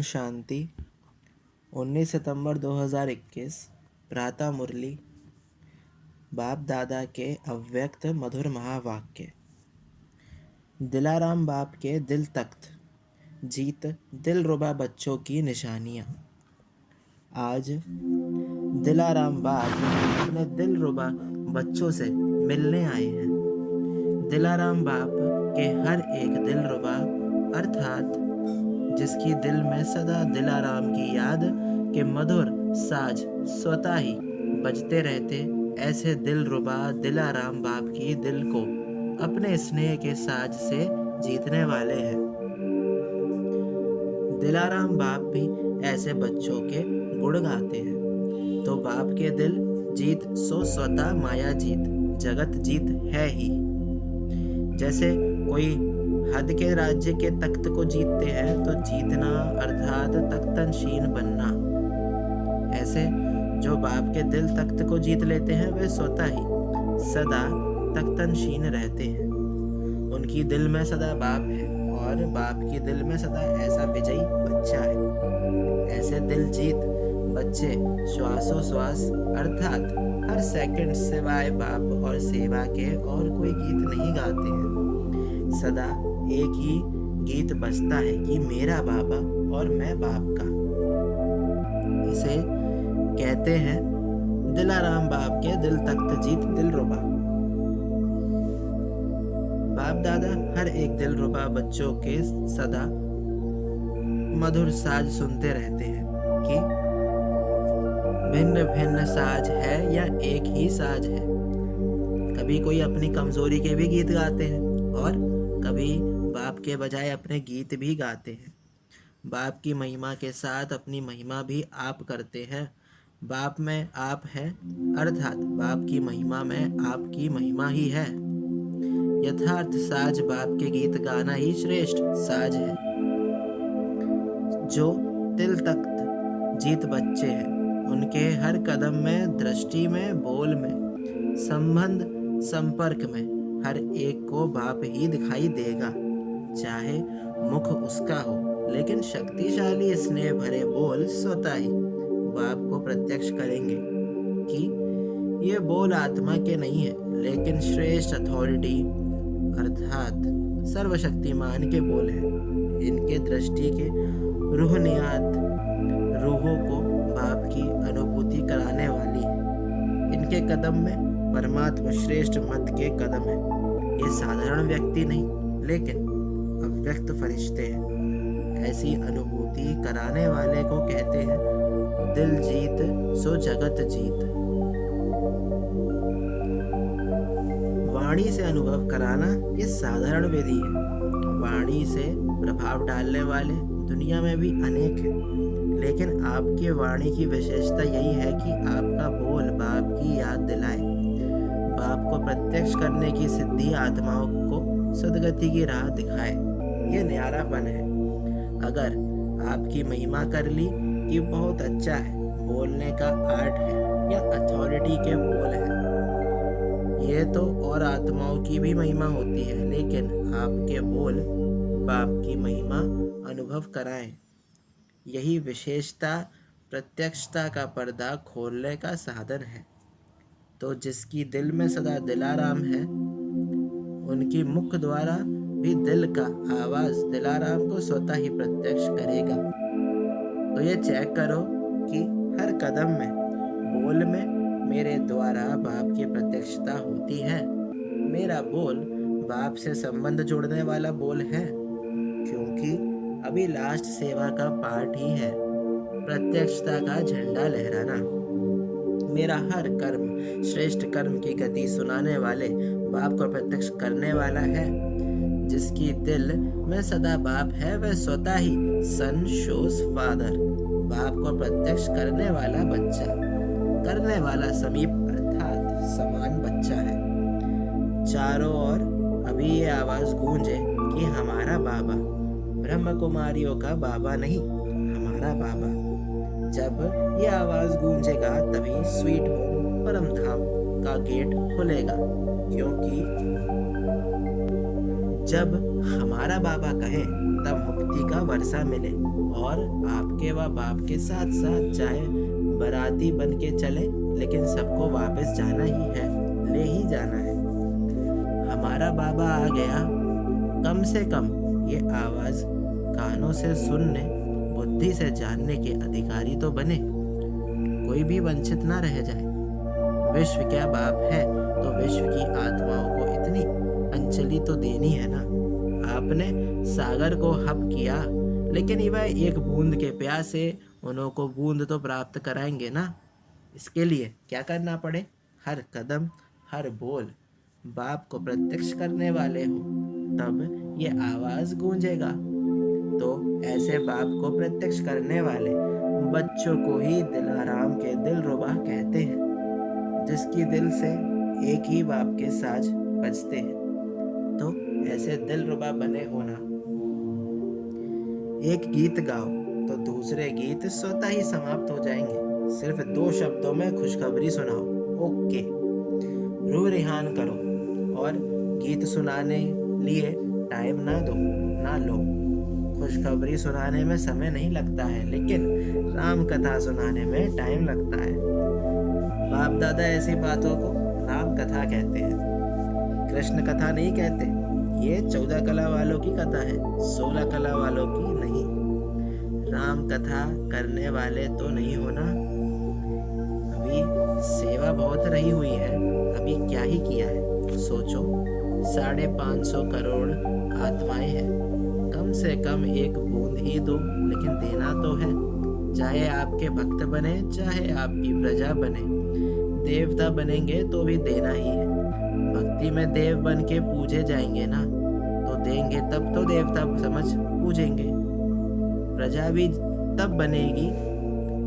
ओम शांति। 19 सितंबर 2021 प्रातः मुरली। बाप दादा के अव्यक्त मधुर महावाक्य। दिलाराम बाप के दिल तख्त जीत दिलरुबा बच्चों की निशानियाँ। आज दिलाराम बाप अपने दिलरुबा बच्चों से मिलने आए हैं। दिलाराम बाप के हर एक दिलरुबा अर्थात जिसकी दिल में सदा दिलाराम की याद के मधुर साज स्वतः ही बजते रहते, ऐसे दिलरुबा दिलाराम बाप की दिल को अपने स्नेह के साज से जीतने वाले हैं। दिलाराम बाप भी ऐसे बच्चों के गुण गाते हैं। तो बाप के दिल जीत सो स्वतः माया जीत जगत जीत है ही। जैसे कोई हद के राज्य के तख्त को जीतते हैं तो जीतना अर्थात तख्तनशीन बनना। ऐसे जो बाप के दिल तख्त को जीत लेते हैं वे स्वतः ही सदा तख्तनशीन रहते हैं। उनकी दिल में सदा बाप है और बाप की दिल में सदा ऐसा विजयी बच्चा है। ऐसे दिल जीत बच्चे श्वासोश्वास अर्थात हर सेकंड सिवाय बाप और सेवा के और कोई गीत नहीं गाते हैं। सदा एक ही गीत बजता है कि मेरा बाबा और मैं बाप का। इसे कहते हैं दिलाराम बाप के दिल तख्त जीत दिलरुबा। बाप दादा हर एक दिलरुबा बच्चों के सदा मधुर साज सुनते रहते हैं कि भिन्न भिन्न साज है या एक ही साज है। कभी कोई अपनी कमजोरी के भी गीत गाते हैं और कभी बाप के बजाय अपने गीत भी गाते हैं। बाप की महिमा के साथ अपनी महिमा भी आप करते हैं। बाप में आप है अर्थात बाप की महिमा में आपकी महिमा ही है। यथार्थ साज बाप के गीत गाना ही श्रेष्ठ साज है। जो दिल तख्त जीत बच्चे हैं उनके हर कदम में, दृष्टि में, बोल में, संबंध संपर्क में हर एक को बाप ही दिखाई देगा। चाहे मुख उसका हो लेकिन शक्तिशाली स्नेह भरे बोल स्वतः ही बाप को प्रत्यक्ष करेंगे कि ये बोल आत्मा के नहीं है लेकिन श्रेष्ठ अथॉरिटी अर्थात सर्वशक्तिमान के बोल हैं। इनके दृष्टि के रूहनियात रूहों को बाप की अनुभूति कराने वाली है। इनके कदम में परमात्मा श्रेष्ठ मत के कदम है। ये साधारण व्यक्ति नहीं लेकिन अव्यक्त फरिश्ते हैं। ऐसी अनुभूति कराने वाले को कहते हैं दिल जीत सो जगत जीत। वाणी से अनुभव कराना ये साधारण विधि है। वाणी से प्रभाव डालने वाले दुनिया में भी अनेक हैं लेकिन आपकी वाणी की विशेषता यही है कि आपका बोल बाप की याद दिलाए, बाप को प्रत्यक्ष करने की सिद्धि आत्माओं को सदगति की राह दिखाए। ये न्यारापन है। अगर आपकी महिमा कर ली कि बहुत अच्छा है, बोलने का आर्ट है या अथॉरिटी के बोल है, ये तो और आत्माओं की भी महिमा होती है लेकिन आपके बोल बाप की महिमा अनुभव कराएं। यही विशेषता प्रत्यक्षता का पर्दा खोलने का साधन है। तो जिसकी दिल में सदा दिलाराम है उनकी मुख द्वारा भी दिल का आवाज दिलाराम को स्वतः ही प्रत्यक्ष करेगा। तो ये चेक करो कि हर कदम में बोल में मेरे द्वारा बाप की प्रत्यक्षता होती है। मेरा बोल बाप से संबंध जोड़ने वाला बोल है क्योंकि अभी लास्ट सेवा का पार्ट ही है प्रत्यक्षता का झंडा लहराना। मेरा हर कर्म श्रेष्ठ कर्म की गति सुनाने वाले बाप को प्रत्यक्ष करने वाला है। जिसकी दिल में सदा बाप है वह स्वतः ही सन शोज फादर बाप को प्रत्यक्ष करने वाला बच्चा, करने वाला समीप अर्थात समान बच्चा है। चारों ओर अभी ये आवाज गूंजे कि हमारा बाबा ब्रह्म कुमारियों का बाबा नहीं, हमारा बाबा। जब ये आवाज गूंजेगा तभी स्वीट होम परम धाम का गेट खुलेगा क्योंकि जब हमारा बाबा कहे तब मुक्ति का वर्षा मिले, और आपके व बाप के साथ साथ चाहे बाराती बन के चले, लेकिन सबको वापस जाना ही है, ले ही जाना है। हमारा बाबा आ गया, कम से कम ये आवाज कानों से सुनने, बुद्धि से जानने के अधिकारी तो बने, कोई भी वंचित ना रह जाए। विश्व क्या बाप है तो विश्व की आत्माओं को इतनी अंजलि तो देनी है ना। आपने सागर को हप किया, लेकिन वह एक बूंद के प्यासे उन्हों को बूंद तो प्राप्त कराएंगे ना। इसके लिए क्या करना पड़े, हर कदम हर बोल बाप को प्रत्यक्ष करने वाले हो, तब ये आवाज गूंजेगा। तो ऐसे बाप को प्रत्यक्ष करने वाले बच्चों को ही दिलाराम के दिलरुबा कहते हैं, जिसकी दिल से एक ही बाप के साज बजते हैं। तो ऐसे दिलरुबा बने होना। एक गीत गाओ तो दूसरे गीत स्वतः ही समाप्त हो जाएंगे। सिर्फ 2 शब्दों में खुशखबरी सुनाओ, ओके। रूह रिहान करो, और गीत सुनाने लिए टाइम ना दो ना लो। खुशखबरी सुनाने में समय नहीं लगता है, लेकिन राम कथा सुनाने में टाइम लगता है। बाप दादा ऐसी बातों को राम कथा कहते हैं, कृष्ण कथा नहीं कहते। ये 14 कला वालों की कथा है, 16 कला वालों की नहीं। राम कथा करने वाले तो नहीं होना। अभी सेवा बहुत रही हुई है, अभी क्या ही किया है सोचो। 550 करोड़ आत्माएं हैं, कम से कम एक बूंद ही दो, लेकिन देना तो है। चाहे आपके भक्त बने, चाहे आपकी प्रजा बने, देवता बनेंगे तो भी देना ही है। भक्ति में देव बन के पूजे जाएंगे ना, तो देंगे तब तो देवता समझ पूजेंगे। प्रजा भी तब बनेगी,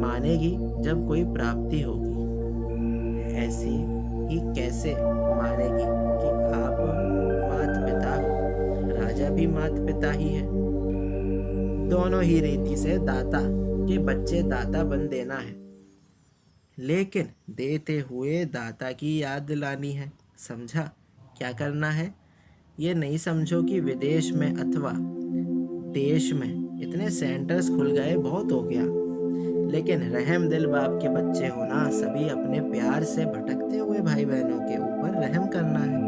मानेगी जब कोई प्राप्ति होगी। ऐसी ही कैसे मानेगी कि आप माता पिता हो, राजा भी माता पिता ही है। दोनों ही रीति से दाता के बच्चे दाता बन देना है, लेकिन देते हुए दाता की याद दिलानी है। समझा क्या करना है? ये नहीं समझो कि विदेश में अथवा देश में इतने सेंटर्स खुल गए, बहुत हो गया। लेकिन रहम दिल बाप के बच्चे होना, सभी अपने प्यार से भटकते हुए भाई बहनों के ऊपर रहम करना है।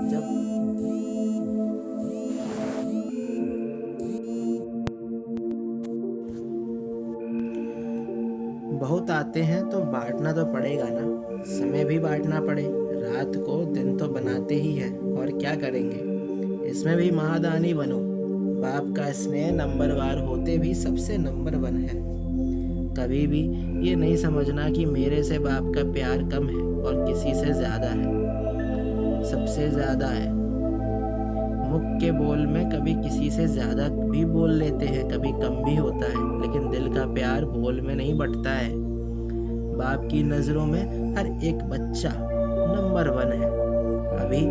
जब बहुत आते हैं तो बांटना तो पड़ेगा ना, समय भी बांटना पड़े। रात को दिन तो बनाते ही हैं, और क्या करेंगे। इसमें भी महादानी बनो। बाप का स्नेह नंबरवार होते भी सबसे नंबर 1 है। कभी भी ये नहीं समझना कि मेरे से बाप का प्यार कम है और किसी से ज़्यादा है। सबसे ज़्यादा है। मुख के बोल में कभी किसी से ज़्यादा भी बोल लेते हैं, कभी कम भी होता है, लेकिन दिल का प्यार बोल में नहीं बटता है। बाप की नज़रों में हर एक बच्चा नंबर 1 है। अभी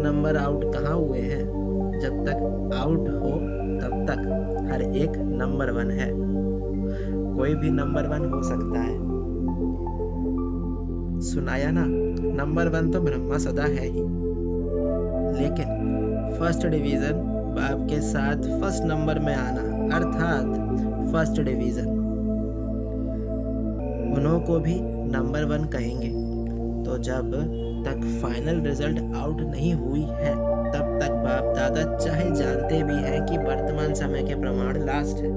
नंबर आउट कहाँ हुए हैं? जब तक आउट हो तब तक हर एक नंबर 1 है। कोई भी नंबर 1 हो सकता है। सुनाया ना, नंबर 1 तो ब्रह्मा सदा है ही, लेकिन फर्स्ट डिवीज़न बाप के साथ फर्स्ट नंबर में आना, अर्थात फर्स्ट डिवीज़न, उन्हों को भी नंबर 1 कहेंगे। तो जब तक फाइनल रिजल्ट आउट नहीं हुई है, तब तक बाप दादा चाहे जानते भी हैं कि वर्तमान समय के प्रमाण लास्ट है,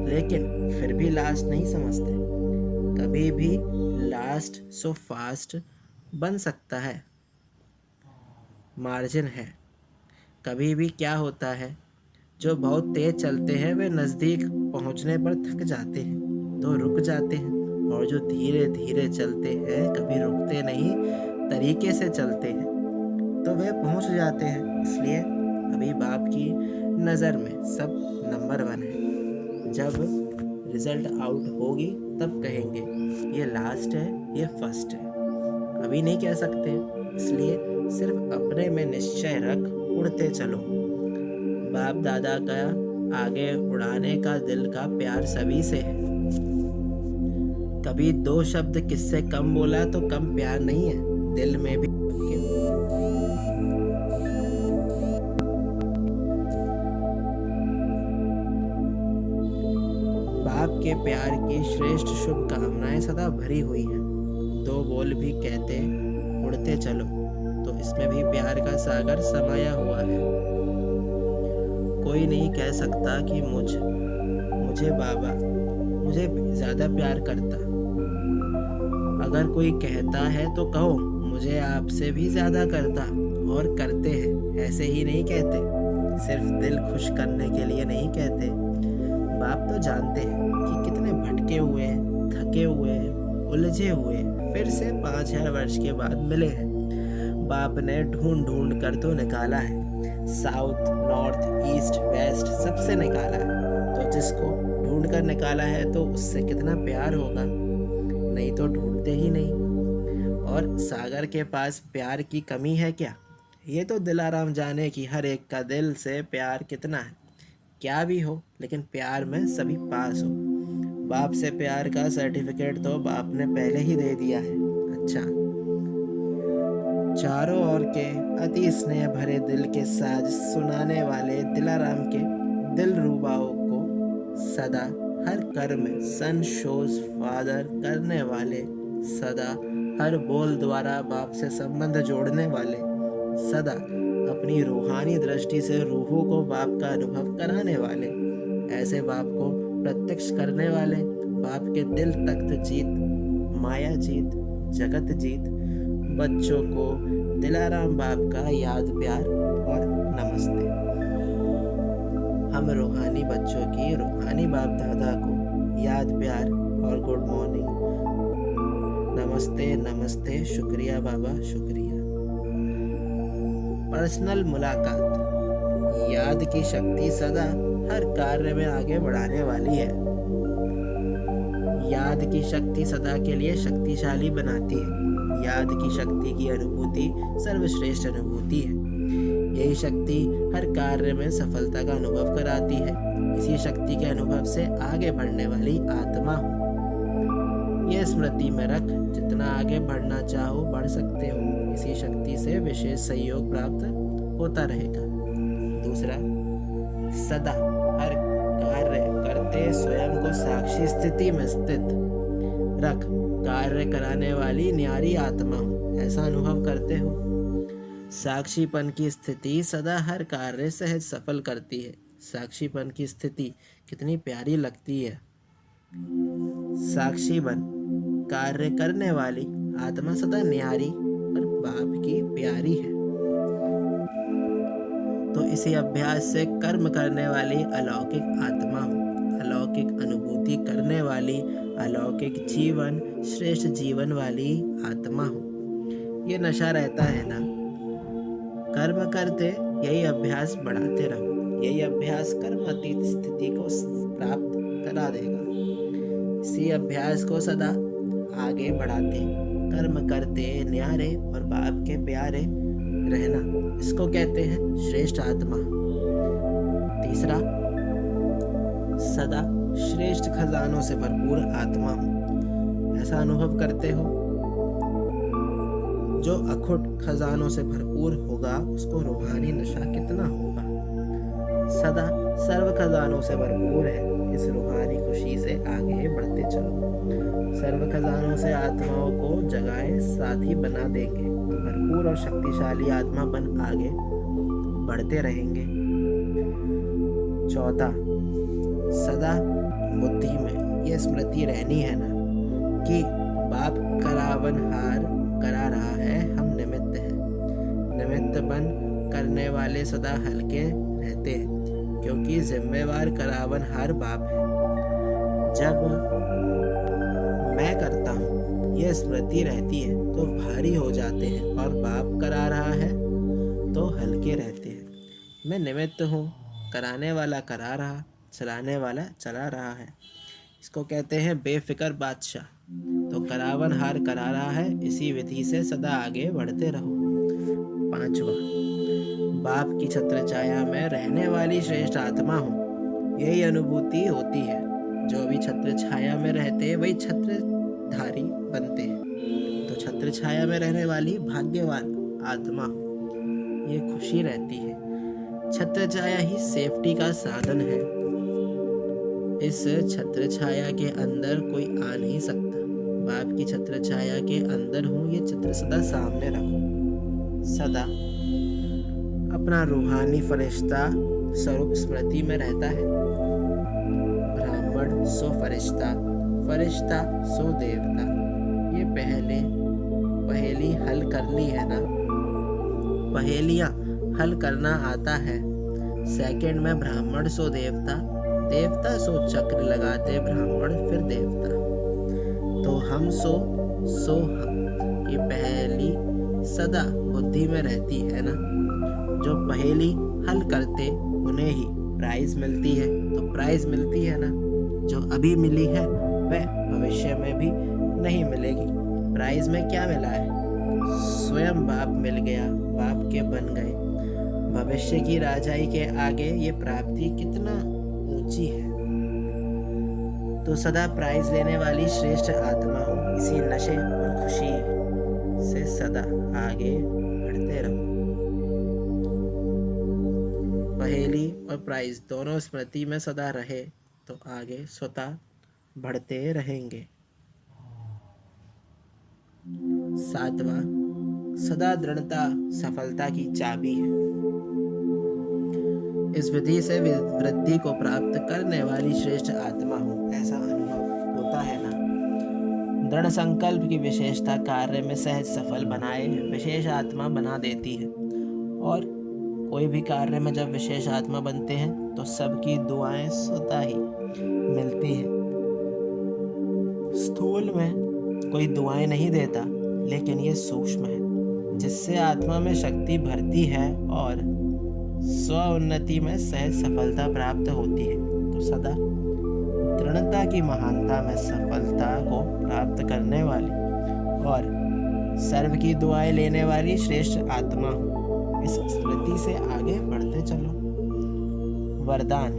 लेकिन फिर भी लास्ट नहीं समझते। कभी भी लास्ट सो फास्ट बन सकता है, मार्जिन है। कभी भी क्या होता है, जो बहुत तेज चलते हैं वे नज़दीक पहुंचने पर थक जाते हैं तो रुक जाते हैं, और जो धीरे धीरे चलते हैं, कभी रुकते नहीं, तरीके से चलते हैं, तो वे पहुंच जाते हैं। इसलिए अभी बाप की नज़र में सब नंबर 1 है। जब रिजल्ट आउट होगी तब कहेंगे ये लास्ट है, ये फर्स्ट है। अभी नहीं कह सकते, इसलिए सिर्फ अपने में निश्चय रख उड़ते चलो। बाप दादा का आगे उड़ाने का दिल का प्यार सभी से है। कभी 2 शब्द किससे कम बोला तो कम प्यार नहीं है, दिल में भी प्यार की श्रेष्ठ शुभकामनाएं सदा भरी हुई हैं। दो बोल भी कहते उड़ते चलो, तो इसमें भी प्यार का सागर समाया हुआ है। कोई नहीं कह सकता कि मुझे बाबा मुझे ज़्यादा प्यार करता। अगर कोई कहता है तो कहो मुझे आपसे भी ज़्यादा करता, और करते हैं। ऐसे ही नहीं कहते, सिर्फ दिल खुश करने के लिए नहीं कहते। बाप तो जानते हैं कि कितने भटके हुए, थके हुए, उलझे हुए फिर से 5000 वर्ष के बाद मिले हैं। बाप ने ढूंढ ढूंढ कर तो निकाला है, साउथ, नॉर्थ, ईस्ट, वेस्ट सबसे निकाला है। तो जिसको ढूंढ कर निकाला है तो उससे कितना प्यार होगा, नहीं तो ढूंढते ही नहीं। और सागर के पास प्यार की कमी है क्या? ये तो दिलाराम जाने कि हर एक का दिल से प्यार कितना है। क्या भी हो, लेकिन प्यार में सभी पास हो। बाप से प्यार का सर्टिफिकेट तो बाप ने पहले ही दे दिया है। अच्छा, चारों ओर के अति स्नेह भरे दिल के साज सुनाने वाले दिलाराम के दिल रुबाओं को सदा हर कर्म में सन शोज फादर करने वाले, सदा हर बोल द्वारा बाप से संबंध जोड़ने वाले, सदा अपनी रूहानी दृष्टि से रूहों को बाप का अनुभव कराने वाले, ऐसे बाप को प्रत्यक्ष करने वाले, बाप के दिल तख्त जीत, माया जीत, जगत जीत बच्चों को दिलाराम बाप का याद प्यार और नमस्ते। हम रूहानी बच्चों की रूहानी बाप दादा को याद प्यार और गुड मॉर्निंग, नमस्ते नमस्ते, शुक्रिया बाबा शुक्रिया। पर्सनल मुलाकात। याद की शक्ति सदा हर कार्य में आगे बढ़ाने वाली है। याद की शक्ति सदा के लिए शक्तिशाली बनाती है। याद की शक्ति की अनुभूति सर्वश्रेष्ठ अनुभूति है। यही शक्ति हर कार्य में सफलता का अनुभव कराती है। इसी शक्ति के अनुभव से आगे बढ़ने वाली आत्मा हूँ। यह स्मृति में रख, जितना आगे बढ़ना चाहो बढ़ सकते हो। इसी शक्ति से विशेष सहयोग प्राप्त होता रहेगा। दूसरा, सदा हर कार्य करते स्वयं को साक्षी स्थिति में स्थित रख। कार्य कराने वाली न्यारी आत्मा हूँ, ऐसा अनुभव करते हो। साक्षीपन की स्थिति सदा हर कार्य सहज सफल करती है। साक्षीपन की स्थिति कितनी प्यारी लगती है। साक्षी बन, कार्य करने वाली आत्मा सदा न्यारी और बाप की प्यारी है। तो इसी अभ्यास से कर्म करने वाली अलौकिक आत्मा हूँ। अलौकिक अनुभूति करने वाली, अलौकिक जीवन, श्रेष्ठ जीवन वाली आत्मा हूँ। ये नशा रहता है ना, कर्म करते यही अभ्यास बढ़ाते रहो। यही अभ्यास कर्म अतीत स्थिति को प्राप्त करा देगा। इसी अभ्यास को सदा आगे बढ़ाते, कर्म करते न्यारे और बाप के प्यारे रहना, इसको कहते हैं श्रेष्ठ आत्मा। तीसरा, सदा श्रेष्ठ खजानों से भरपूर आत्मा हूँ, ऐसा अनुभव करते हो। जो अखुट खजानों से भरपूर होगा उसको रूहानी नशा कितना होगा। सदा सर्व खजानों से भरपूर है। इस रूहानी खुशी से आगे बढ़ते चलो। सर्व खजानों से आत्माओं को जगाए साथी बना देंगे। भरपूर और शक्तिशाली आत्मा बन आगे बढ़ते रहेंगे। चौथा, सदा बुद्धि में यह स्मृति रहनी है ना कि बाप करावनहार करा रहा है, हम निमित्त हैं। निमित्त बन करने वाले सदा हल्के रहते हैं, क्योंकि जिम्मेवार करावनहार बाप है। जब मैं करता हूँ यह स्मृति रहती है तो भारी हो जाते हैं, और बाप करा रहा है तो हल्के रहते हैं। मैं निमित्त हूँ, कराने वाला करा रहा, चलाने वाला चला रहा है। इसको कहते हैं बेफिक्र बादशाह। तो करावन हार करा रहा है, इसी विधि से सदा आगे बढ़ते रहो। पांचवा, बाप की छत्र छाया में रहने वाली श्रेष्ठ आत्मा हूँ, यही अनुभूति होती है। जो भी छत्र छाया में रहते हैं वही छत्रधारी बनते हैं। तो छत्र छाया में रहने वाली भाग्यवान आत्मा हूँ, ये खुशी रहती है। छत्र छाया ही सेफ्टी का साधन है। इस छत्र छाया के अंदर कोई आ नहीं सकता। बाप की छत्र छाया के अंदर हूँ, ये चित्र सदा सामने रखो। सदा अपना रूहानी फरिश्ता स्वरूप स्मृति में रहता है। ब्राह्मण सो फरिश्ता, फरिश्ता सो देवता। ये पहेली हल कर ली है ना। पहेलियां हल करना आता है। सेकंड में ब्राह्मण सो देवता, देवता सो चक्र लगाते ब्राह्मण फिर देवता। तो हम सो हम। ये पहेली सदा बुद्धि में रहती है ना। जो पहेली हल करते उन्हें ही प्राइज मिलती है। तो प्राइज मिलती है ना। जो अभी मिली है वह भविष्य में भी नहीं मिलेगी। प्राइज में क्या मिला है? स्वयं बाप मिल गया, बाप के बन गए। भविष्य की राजाई के आगे ये प्राप्ति कितना ऊंची है। तो सदा प्राइज लेने वाली श्रेष्ठ आत्मा हो। इसी नशे और खुशी से सदा आगे बढ़ते रहो। पहेली और प्राइज दोनों स्मृति में सदा रहे तो आगे स्वतः बढ़ते रहेंगे। सातवां, सदा दृढ़ता सफलता की चाबी है। इस विधि से वृद्धि को प्राप्त करने वाली श्रेष्ठ आत्मा हो, ऐसा अनुभव होता है ना। दृढ़ संकल्प की विशेषता कार्य में सहज सफल बनाए विशेष आत्मा बना देती है। और कोई भी कार्य में जब विशेष आत्मा बनते हैं तो सबकी दुआएं स्वतः ही मिलती है। स्थूल में कोई दुआएं नहीं देता, लेकिन ये सूक्ष्म है जिससे आत्मा में शक्ति भरती है और स्व उन्नति में सहज सफलता प्राप्त होती है। तो सदा दृढ़ता की महानता में सफलता को प्राप्त करने वाली और सर्व की दुआएं लेने वाली श्रेष्ठ आत्मा हो। इस स्मृति से आगे बढ़ते चलो। वरदान,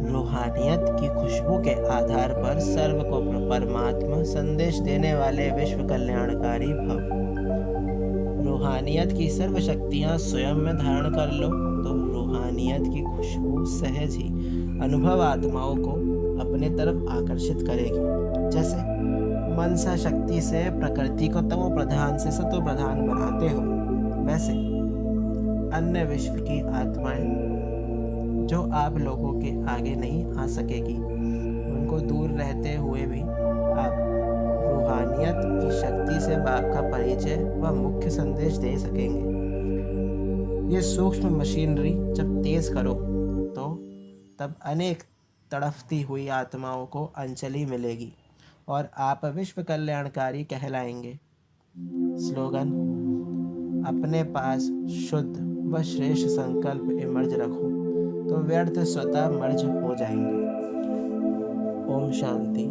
रूहानियत की खुशबू के आधार पर सर्व को परमात्मा संदेश देने वाले विश्व कल्याणकारी भव। रूहानियत की सर्व शक्तियां स्वयं में धारण कर लो तो रूहानियत की खुशबू सहज ही अनुभव आत्माओं को अपने तरफ आकर्षित करेगी। जैसे मनसा शक्ति से प्रकृति को तमो प्रधान से सतो प्रधान बनाते हो, वैसे अन्य विश्व की आत्माएं जो आप लोगों के आगे नहीं आ सकेगी, उनको दूर रहते हुए भी आप रूहानियत की शक्ति से बाप का परिचय व मुख्य संदेश दे सकेंगे। ये सूक्ष्म मशीनरी जब तेज करो तो तब अनेक तड़फती हुई आत्माओं को अंजलि मिलेगी और आप विश्व कल्याणकारी कहलाएंगे। स्लोगन, अपने पास शुद्ध व श्रेष्ठ संकल्प इमर्ज रखो तो व्यर्थ स्वतः मर्ज हो जाएंगे। ओम शांति।